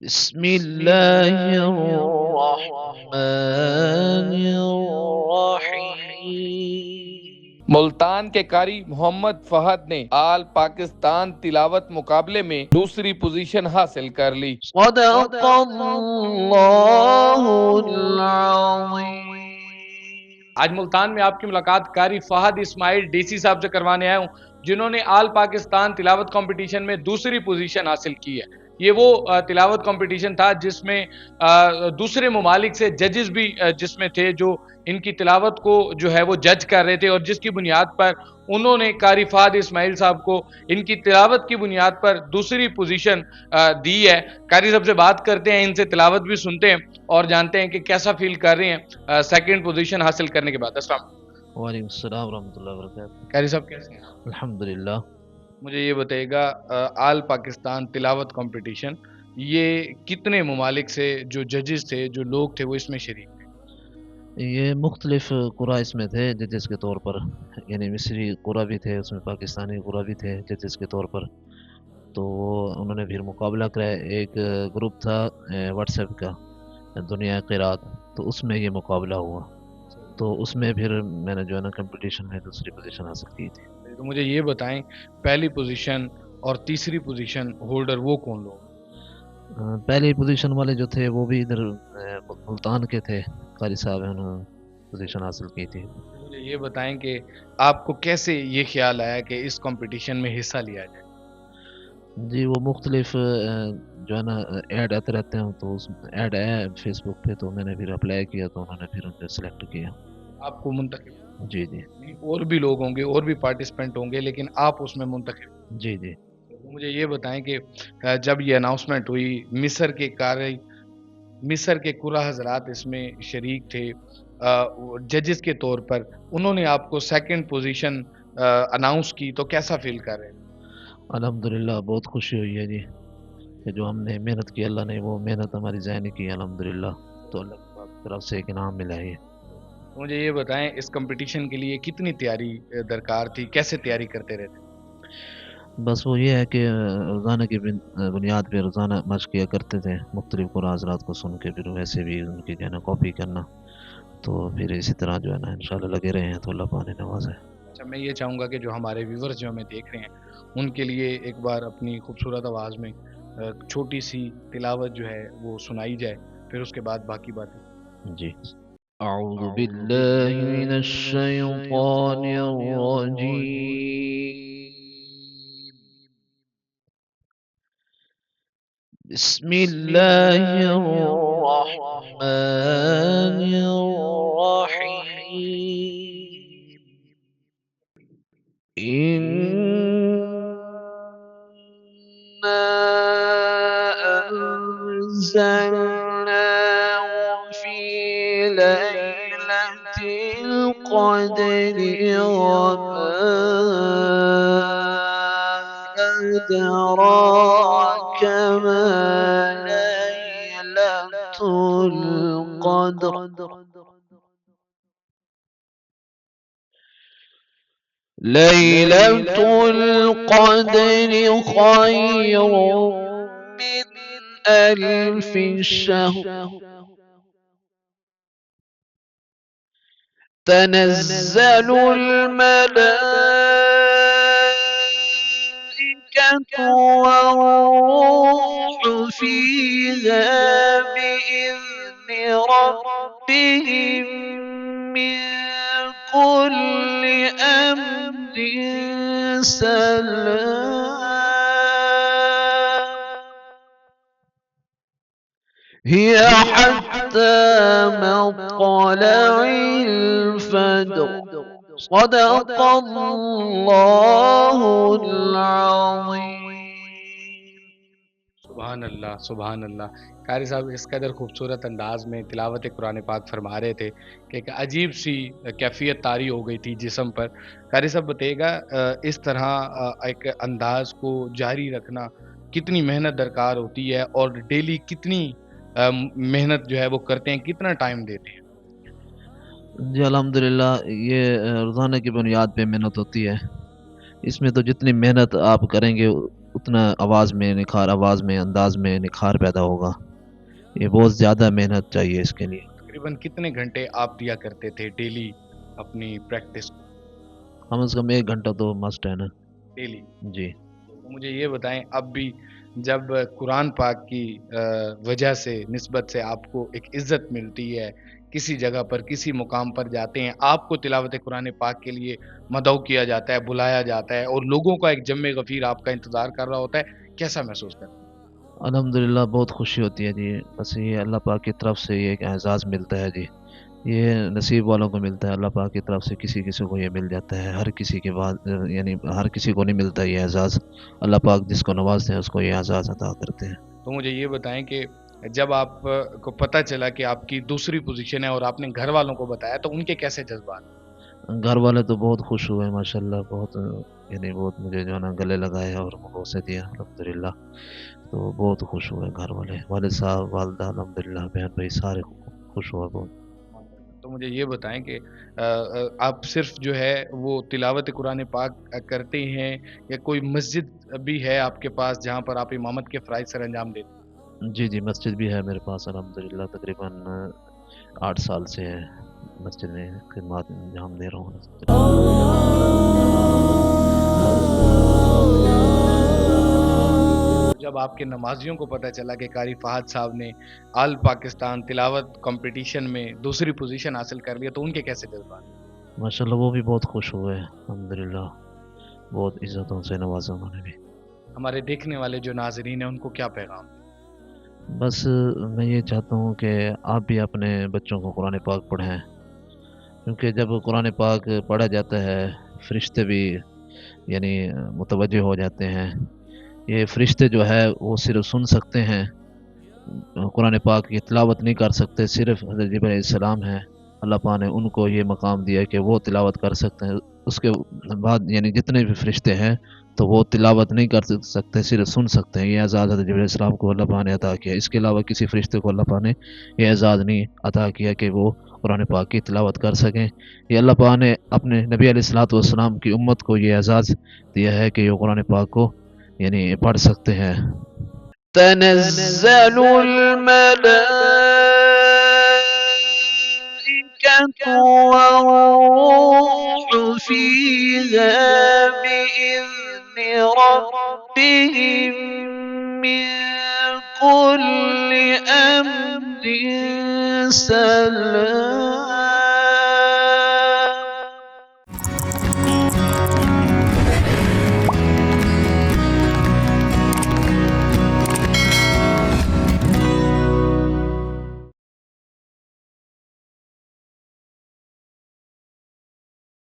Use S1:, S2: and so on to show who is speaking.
S1: بسم الله الرحمن الرحيم.
S2: ملتان کے قاری محمد فہد نے آل پاکستان تلاوت مقابلے میں دوسری پوزیشن حاصل کر لی۔
S1: صدق اللہ العظیم.
S2: آج ملتان میں آپ کی ملاقات قاری فہد اسماعیل ڈی سی صاحب سے کروانے آیا ہوں، جنہوں نے آل پاکستان تلاوت کمپٹیشن میں دوسری پوزیشن حاصل کی ہے۔ یہ وہ تلاوت کمپٹیشن تھا جس میں دوسرے ممالک سے ججز بھی جس میں تھے، جو ان کی تلاوت کو جو ہے وہ جج کر رہے تھے، اور جس کی بنیاد پر انہوں نے قاری فہد اسماعیل صاحب کو ان کی تلاوت کی بنیاد پر دوسری پوزیشن دی ہے۔ قاری صاحب سے بات کرتے ہیں، ان سے تلاوت بھی سنتے ہیں اور جانتے ہیں کہ کیسا فیل کر رہے ہیں سیکنڈ پوزیشن حاصل کرنے کے بعد۔ السلام علیکم
S1: وعلیکم السلام ورحمۃ اللہ وبرکاتہ.
S2: قاری صاحب، کیسے ہیں؟
S1: الحمدللہ.
S2: مجھے یہ بتائیے گا، آل پاکستان تلاوت کمپٹیشن یہ کتنے ممالک سے جو ججز تھے، جو لوگ تھے، وہ اس میں شریک تھے؟
S1: یہ مختلف قرآ اس میں تھے ججز کے طور پر، یعنی مصری قرآ بھی تھے، اس میں پاکستانی قرآ بھی تھے ججز کے طور پر. تو وہ انہوں نے پھر مقابلہ کرایا. ایک گروپ تھا واٹس ایپ کا، دنیا قرات، تو اس میں یہ مقابلہ ہوا. تو اس میں پھر میں نے جو ہے نا کمپٹیشن میں دوسری پوزیشن حاصل کی تھی.
S2: تو مجھے یہ بتائیں، پہلی پوزیشن اور تیسری پوزیشن ہولڈر وہ کون لوگ؟
S1: پہلی پوزیشن والے جو تھے وہ بھی ادھر ملتان کے تھے، قاری صاحب ہیں، انہوں نے پوزیشن حاصل کی تھی.
S2: مجھے یہ بتائیں کہ آپ کو کیسے یہ خیال آیا کہ اس کمپٹیشن میں حصہ لیا جائے؟
S1: جی وہ مختلف جو ہے نا ایڈ آتے رہتے ہیں، تو اس ایڈ آیا فیس بک پہ، تو میں نے پھر اپلائی کیا، تو انہوں نے پھر مجھے سلیکٹ کیا.
S2: آپ کو منتخب؟
S1: جی جی
S2: اور بھی لوگ ہوں گے، اور بھی پارٹیسپینٹ ہوں گے، لیکن آپ اس میں منتخب؟
S1: جی جی.
S2: مجھے یہ بتائیں کہ جب یہ اناؤنسمنٹ ہوئی، مصر کے قرا حضرات اس میں شریک تھے ججز کے طور پر، انہوں نے آپ کو سیکنڈ پوزیشن اناؤنس کی، تو کیسا فیل کر رہے ہیں؟
S1: الحمدللہ بہت خوشی ہوئی ہے جی، کہ جو ہم نے محنت کی، اللہ نے وہ محنت ہماری ضائع نہیں کی الحمدللہ. تو اللہ کی طرف سے ایک انعام ملا ہے.
S2: مجھے یہ بتائیں، اس کمپٹیشن کے لیے کتنی تیاری درکار تھی، کیسے تیاری کرتے رہتے؟
S1: بس وہ یہ ہے کہ روزانہ کی بنیاد پہ روزانہ مشق کیا کرتے تھے، مختلف قرآن حضرات کو سن کے، پھر ویسے بھی ان کی جو ہے نا کاپی کرنا. تو پھر اسی طرح جو ہے نا انشاءاللہ لگے رہے ہیں، تو اللہ پاک نے نوازا ہے.
S2: اچھا، میں یہ چاہوں گا کہ جو ہمارے ویورز جو ہمیں دیکھ رہے ہیں، ان کے لیے ایک بار اپنی خوبصورت آواز میں چھوٹی سی تلاوت جو ہے وہ سنائی جائے، پھر اس کے بعد باقی باتیں.
S1: جی. اعوذ باللہ من الشیطان الرجیم. بسم اللہ الرحمن الرحیم. إنا أنزلناه في ليلة القدر وما أدراك ما ليلة القدر. ليلة القدر خير من ألف شهر. تنزل الملائكة والروح فيها بإذن ربهم من كل أمر سلام. هي حتى مطلع الفجر. صدق اللہ العظیم.
S2: سبحان اللہ، سبحان اللہ. قاری صاحب اس قدر خوبصورت انداز میں تلاوت قرآن پاک فرما رہے تھے کہ ایک عجیب سی کیفیت طاری ہو گئی تھی جسم پر. قاری صاحب بتائیے گا، اس طرح ایک انداز کو جاری رکھنا کتنی محنت درکار ہوتی ہے، اور ڈیلی کتنی محنت جو ہے وہ کرتے ہیں، کتنا ٹائم دیتے ہیں؟
S1: جی الحمدللہ یہ روزانہ کی بنیاد پہ محنت ہوتی ہے. اس میں تو جتنی محنت آپ کریں گے اتنا آواز میں نکھار، آواز میں، انداز میں نکھار پیدا ہوگا. یہ بہت زیادہ محنت چاہیے اس کے لیے.
S2: تقریباً کتنے گھنٹے آپ دیا کرتے تھے ڈیلی اپنی پریکٹس
S1: کم از کم 1 گھنٹہ تو مسٹ ہے نا.
S2: ڈیلی؟
S1: جی.
S2: تو مجھے یہ بتائیں، اب بھی جب قرآن پاک کی وجہ سے، نسبت سے آپ کو ایک عزت ملتی ہے، کسی جگہ پر کسی مقام پر جاتے ہیں، آپ کو تلاوت قرآن پاک کے لیے مدعو کیا جاتا ہے، بلایا جاتا ہے، اور لوگوں کا ایک جمع غفیر آپ کا انتظار کر رہا ہوتا ہے، کیسا محسوس کرتے ہیں؟
S1: الحمدللہ بہت خوشی ہوتی ہے جی. بس یہ اللہ پاک کی طرف سے یہ ایک اعزاز ملتا ہے جی. یہ نصیب والوں کو ملتا ہے، اللہ پاک کی طرف سے کسی کسی کو یہ مل جاتا ہے. ہر کسی کے بعد یعنی ہر کسی کو نہیں ملتا یہ اعزاز. اللہ پاک جس کو نوازتے ہیں اس کو یہ اعزاز عطا کرتے ہیں.
S2: تو مجھے یہ بتائیں کہ جب آپ کو پتہ چلا کہ آپ کی دوسری پوزیشن ہے اور آپ نے گھر والوں کو بتایا، تو ان کے کیسے جذبات؟
S1: گھر والے تو بہت خوش ہوئے ماشاءاللہ. بہت یعنی بہت مجھے جو ہے نا گلے لگائے اور مبوسے دیا الحمدللہ. تو بہت خوش ہوئے گھر والے، والد صاحب، والدہ، الحمدللہ بہن بھائی سارے خوش ہوئے بہت.
S2: تو مجھے یہ بتائیں کہ آپ صرف جو ہے وہ تلاوت قرآن پاک کرتے ہیں، یا کوئی مسجد بھی ہے آپ کے پاس جہاں پر آپ امامت کے فرائض سر انجام دیتے
S1: جی جی مسجد بھی ہے میرے پاس الحمدللہ. تقریباً 8 سال سے ہے مسجد میں خدمات انجام دے رہا ہوں.
S2: ہیں؟ جب آپ کے نمازیوں کو پتہ چلا کہ قاری فہد صاحب نے آل پاکستان تلاوت کمپٹیشن میں دوسری پوزیشن حاصل کر لیا، تو ان کے کیسے جذبات؟
S1: ماشاءاللہ وہ بھی بہت خوش ہوئے الحمدللہ. بہت عزتوں سے نوازا انہوں نے بھی.
S2: ہمارے دیکھنے والے جو ناظرین ہیں ان کو کیا پیغام؟
S1: بس میں یہ چاہتا ہوں کہ آپ بھی اپنے بچوں کو قرآن پاک پڑھیں، کیونکہ جب قرآن پاک پڑھا جاتا ہے فرشتے بھی یعنی متوجہ ہو جاتے ہیں. یہ فرشتے جو ہے وہ صرف سن سکتے ہیں، قرآن پاک کی تلاوت نہیں کر سکتے. صرف حضرت جبرائیل علیہ السلام ہیں، اللہ پاک نے ان کو یہ مقام دیا کہ وہ تلاوت کر سکتے ہیں. اس کے بعد یعنی جتنے بھی فرشتے ہیں تو وہ تلاوت نہیں کر سکتے، صرف سن سکتے ہیں. یہ اعزاز حضرت جبرائیل علیہ السلام کو اللہ پاک نے عطا کیا. اس کے علاوہ کسی فرشتے کو اللہ پاک نے یہ اعزاز نہیں عطا کیا کہ وہ قرآن پاک کی تلاوت کر سکیں. یہ اللہ پاک نے اپنے نبی علیہ الصلوۃ والسلام کی امت کو یہ اعزاز دیا ہے کہ وہ قرآن پاک کو یعنی پڑھ سکتے ہیں. تنزل الملائكة والروح فيها بإذن ربهم من كل أمر سلام